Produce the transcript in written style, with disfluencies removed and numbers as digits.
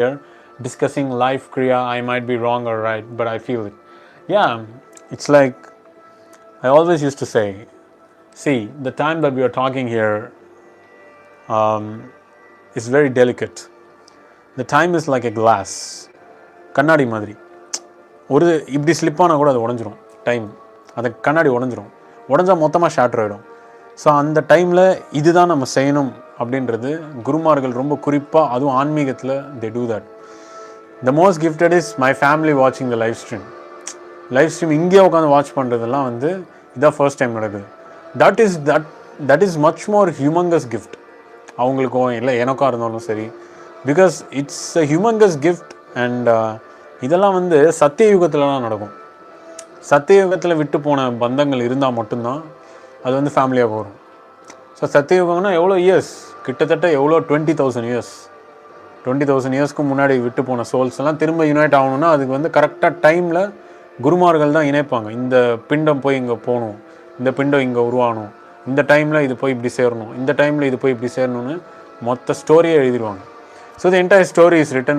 here discussing life, Kriya. I might be wrong or right, but I feel it. Yeah, it's like I always used to say, see, the time that we are talking here is very delicate. The time is like a glass. கண்ணாடி மாதிரி ஒரு இப்படி slip ஆனால் கூட அது உடஞ்சிரும். Time அந்த கண்ணாடி உடஞ்சால் மொத்தமாக ஷேட்டர் ஆகிடும். ஸோ அந்த டைமில் இதுதான் நம்ம செய்யணும் அப்படின்றது குருமார்கள் ரொம்ப குறிப்பாக, அதுவும் ஆன்மீகத்தில் they do that. The most gifted is my family வாட்சிங் the live stream. Live stream இங்கே உட்காந்து வாட்ச் பண்ணுறதெல்லாம் இதான் ஃபர்ஸ்ட் டைம் நடக்குது. That is much more humongous gift. அவங்களுக்கும் இல்லை எனக்கா இருந்தாலும் சரி, because it's a humongous gift. And இதெல்லாம் சத்திய தான் நடக்கும். சத்தியயுகத்தில் விட்டு போன பந்தங்கள் இருந்தால் மட்டும்தான் அது ஃபேமிலியாக வரும். ஸோ சத்தியயுகம்னா எவ்வளோ இயர்ஸ், கிட்டத்தட்ட எவ்வளோ 20,000 இயர்ஸ். 20,000 இயர்ஸ்க்கு முன்னாடி விட்டு போன சோல்ஸ் எல்லாம் திரும்ப யுனைட் ஆகணும்னா அதுக்கு கரெக்டாக டைமில் குருமார்கள் தான் இணைப்பாங்க. இந்த பிண்டம் போய் இங்கே போகணும், இந்த பிண்டம் இங்கே உருவாகணும், இந்த டைமில் இது போய் இப்படி சேரணும், இந்த டைமில் இது போய் இப்படி சேரணும்னு மொத்த ஸ்டோரியை எழுதிடுவாங்க. So the entire story is return